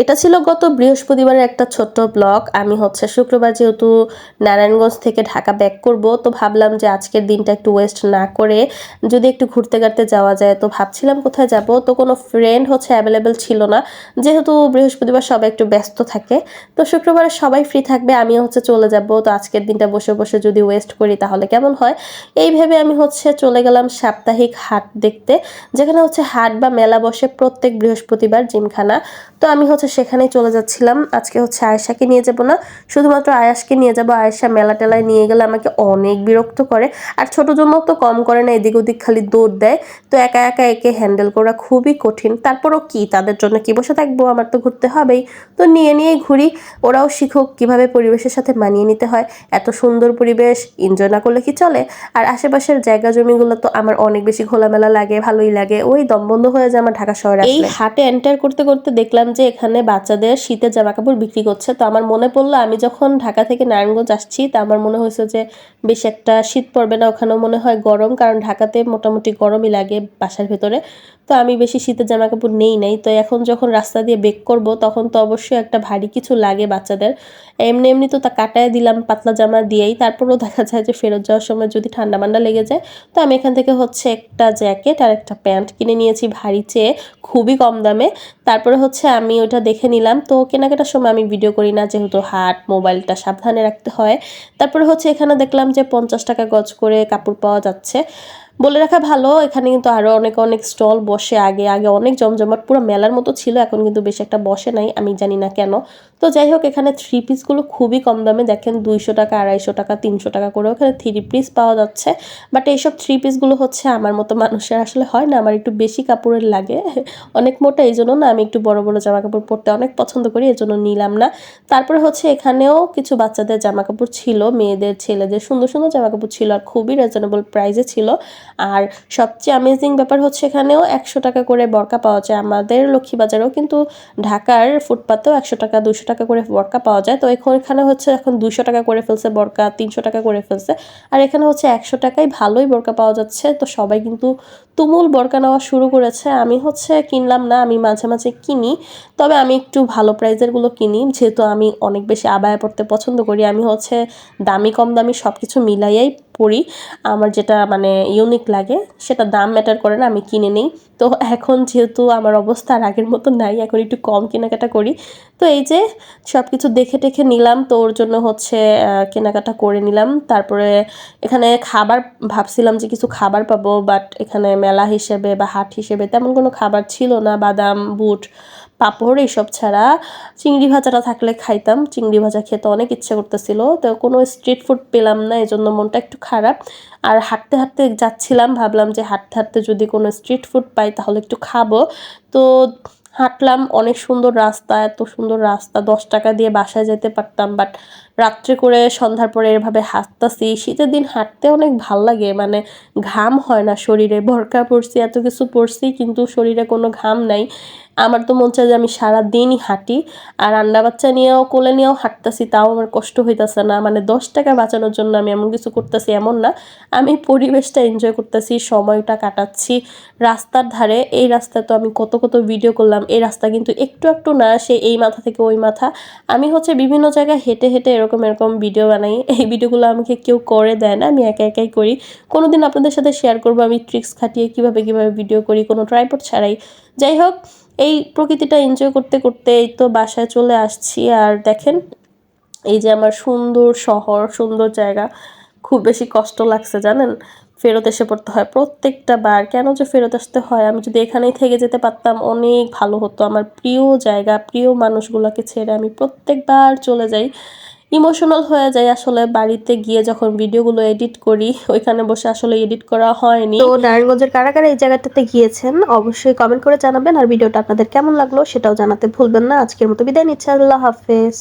এটা ছিল গত বৃহস্পতিবারের একটা ছোট্ট ব্লগ। আমি হচ্ছে শুক্রবার যেহেতু নারায়ণগঞ্জ থেকে ঢাকা ব্যাক করব, তো ভাবলাম যে আজকের দিনটা একটু ওয়েস্ট না করে যদি একটু ঘুরতে ঘাটতে যাওয়া যায়। তো ভাবছিলাম কোথায় যাব, তো কোনো ফ্রেন্ড হচ্ছে অ্যাভেলেবেল ছিল না, যেহেতু বৃহস্পতিবার সবাই একটু ব্যস্ত থাকে। তো শুক্রবারে সবাই ফ্রি থাকবে, আমিও হচ্ছে চলে যাব। তো আজকের দিনটা বসে বসে যদি ওয়েস্ট করি তাহলে কেমন হয়, এই ভেবে আমি হচ্ছে চলে গেলাম সাপ্তাহিক হাট দেখতে, যেখানে হচ্ছে হাট বা মেলা বসে প্রত্যেক বৃহস্পতিবার জিমখানা। তো আমি হচ্ছে সেখানেই চলে যাচ্ছিলাম। আজকে হচ্ছে আয়েশাকে নিয়ে যাব না, শুধুমাত্র আয়াসকে নিয়ে যাব। আয়েশা মেলা টেলায় নিয়ে গেলে আমাকে অনেক বিরক্ত করে, আর ছোট জন্য তো কম করে না, এদিক ওদিক খালি দৌড় দেয়। তো একা একা একে হ্যান্ডেল করা খুবই কঠিন। তারপরও কি, তাদের জন্য কি বসে থাকবো, আমার তো ঘুরতে হবেই। তো নিয়ে নিয়েই ঘুরি, ওরাও শিখুক কিভাবে পরিবেশের সাথে মানিয়ে নিতে হয়। এত সুন্দর পরিবেশ এনজয় না করলে কি চলে। আর আশেপাশের জায়গা জমিগুলো তো আমার অনেক বেশি খোলামেলা লাগে, ভালোই লাগে। ওই দম বন্ধ হয়ে যায় আমার ঢাকা শহরে আসলে। এই হাটে এন্টার করতে করতে দেখলাম যে এখানে বাচ্চাদের শীতের জামা কাপড় বিক্রি করছে। তো আমার মনে পড়লো আমি যখন ঢাকা থেকে নারায়ণগঞ্জ আসছি, তা আমার মনে হয়েছে যে বেশ একটা শীত পড়বে না, ওখানেও মনে হয় গরম, কারণ ঢাকাতে মোটামুটি গরমই লাগে বাসার ভেতরে। তো আমি বেশি শীতের জামা কাপড় নেই নাই। তো এখন যখন রাস্তা দিয়ে বেক করব, তখন তো অবশ্যই একটা ভারী কিছু লাগে বাচ্চাদের। এমনি এমনি তো তা কাটায় দিলাম পাতলা জামা দিয়েই। তারপরেও দেখা যায় যে ফেরত যাওয়ার সময় যদি ঠান্ডা মান্ডা লেগে যায়, তো আমি এখান থেকে হচ্ছে একটা জ্যাকেট আর একটা প্যান্ট কিনে নিয়েছি ভারী চেয়ে, খুবই কম দামে। তারপরে হচ্ছে আমি ওটা দেখে নিলাম। তো কেনাকাটার সময় আমি ভিডিও করি না, যেহেতু হাট, মোবাইলটা সাবধানে রাখতে হয়। তারপরে হচ্ছে এখানে দেখলাম যে 50 টাকা গজ করে কাপড় পাওয়া যাচ্ছে। বলে রাখা ভালো, এখানে কিন্তু আরো অনেক অনেক স্টল বসে। আগে আগে অনেক জমজমাট, পুরো মেলার মতো ছিল, এখন কিন্তু বেশি একটা বসে নাই, আমি জানি না কেন। তো যাই হোক, এখানে থ্রি পিসগুলো খুবই কম দামে, দেখেন 200 টাকা, 250 টাকা, 300 টাকা করেও এখানে থ্রি পিস পাওয়া যাচ্ছে। বাট এইসব থ্রি পিসগুলো হচ্ছে আমার মতো মানুষের আসলে হয় না, আমার একটু বেশি কাপড়ের লাগে, অনেক মোটা, এই জন্য না আমি একটু বড় বড় জামা কাপড় পরতে অনেক পছন্দ করি, এই জন্য নিলাম না। তারপরে হচ্ছে এখানেও কিছু বাচ্চাদের জামা কাপড় ছিল, মেয়েদের ছেলেদের সুন্দর সুন্দর জামা কাপড় ছিল, আর খুবই রিজনেবল প্রাইসে ছিল। আর সবচেয়ে অ্যামেজিং ব্যাপার হচ্ছে এখানেও 100 টাকা করে বরকা পাওয়া যায়। আমাদের লক্ষ্মীবাজারেও কিন্তু ঢাকার ফুটপাতেও 100 টাকা 200 টাকা করে বরকা পাওয়া যায়। তো এখানে হচ্ছে এখন 200 টাকা করে ফেলছে বরকা, 300 টাকা করে ফেলছে। আর এখানে হচ্ছে 100 টাকায় ভালোই বরকা পাওয়া যাচ্ছে। তো সবাই কিন্তু তুমুল বরকা নেওয়া শুরু করেছে। আমি হচ্ছে কিনলাম না, আমি মাঝে মাঝে কিনি, তবে আমি একটু ভালো প্রাইজের গুলো কিনি, যেহেতু আমি অনেক বেশি আবায়া পড়তে পছন্দ করি। আমি হচ্ছে দামি কম দামি সব কিছু মিলাইয়াই পরি, আমার যেটা মানে ইউনিক লাগে সেটা দাম ম্যাটার করে না, আমি কিনে নিই। তো এখন যেহেতু আমার অবস্থা আর আগের মতো নাই, এখন একটু কম কেনাকাটা করি। তো এই যে সব কিছু দেখে টেখে নিলাম, তো ওর জন্য হচ্ছে কেনাকাটা করে নিলাম। তারপরে এখানে খাবার ভাবছিলাম যে কিছু খাবার পাবো, বাট এখানে মেলা হিসেবে বা হাট হিসেবে তেমন কোনো খাবার ছিল না। বাদাম, বুট, পাঁপড় এইসব ছাড়া চিংড়ি ভাজাটা থাকলে খাইতাম, চিংড়ি ভাজা খেতে অনেক ইচ্ছা করতেছিল। তো কোনো স্ট্রিট ফুড পেলাম না, এজন্য মনটা একটু খারাপ। আর হাঁটতে হাঁটতে যাচ্ছিলাম, ভাবলাম যে হাঁটতে হাঁটতে যদি কোনো স্ট্রিট ফুড পাই তাহলে একটু খাবো। তো হাঁটলাম, অনেক সুন্দর রাস্তা, এত সুন্দর রাস্তা, 10 টাকা দিয়ে বাসায় যেতে পারতাম। বাট রাত্রে করে সন্ধ্যার পরে এভাবে হাঁটতাছি, শীতের দিন হাঁটতে অনেক ভাল লাগে, মানে ঘাম হয় না শরীরে। ভরকা পড়ছি, এত কিছু পড়ছি, কিন্তু শরীরে কোনো ঘাম নাই। আমার তো মন চায় যে আমি সারাদিনই হাঁটি। আর আন্ডা বাচ্চা নিয়েও কোলে নিয়েও হাঁটতাছি, তাও আমার কষ্ট হইতাছে না। মানে 10 টাকা বাঁচানোর জন্য আমি এমন কিছু করতেছি এমন না, আমি পরিবেশটা এনজয় করতেছি, সময়টা কাটাচ্ছি রাস্তার ধারে। এই রাস্তায় তো আমি কত কত ভিডিও করলাম, এই রাস্তা কিন্তু একটু একটু না, সে এই মাথা থেকে ওই মাথা। আমি হচ্ছে বিভিন্ন জায়গায় হেঁটে হেঁটে এরকম এরকম ভিডিও বানাই। এই ভিডিওগুলো আমাকে কেউ করে দেয় না, আমি একা একাই করি। কোনোদিন আপনাদের সাথে শেয়ার করবো আমি ট্রিক্স খাটিয়ে কিভাবে কিভাবে ভিডিও করি, কোনো ট্রাইপড ছাড়াই। যাই হোক, এই প্রকৃতিটা এনজয় করতে করতে এই তো বাসায় চলে আসছি। আর দেখেন, এই যে আমার সুন্দর শহর, সুন্দর জায়গা, খুব বেশি কষ্ট লাগছে জানেন, ফেরত এসে পড়তে হয় প্রত্যেকটা বার। কেন যে ফেরত আসতে হয়, আমি যদি এখানেই থেকে যেতে পারতাম অনেক ভালো হতো। আমার প্রিয় জায়গা, প্রিয় মানুষগুলোকে ছেড়ে আমি প্রত্যেকবার চলে যাই, ইমোশনাল হয়ে যায় আসলে। বাড়িতে গিয়ে যখন ভিডিওগুলো এডিট করি, ওইখানে বসে আসলে এডিট করা হয়নি। তো নারায়ণগঞ্জের কারা কারা এই জায়গাটাতে গিয়েছেন অবশ্যই কমেন্ট করে জানাবেন, আর ভিডিওটা আপনাদের কেমন লাগলো সেটাও জানাতে ভুলবেন না। আজকের মতো বিদায় নিচ্ছি, আল্লাহ হাফেজ।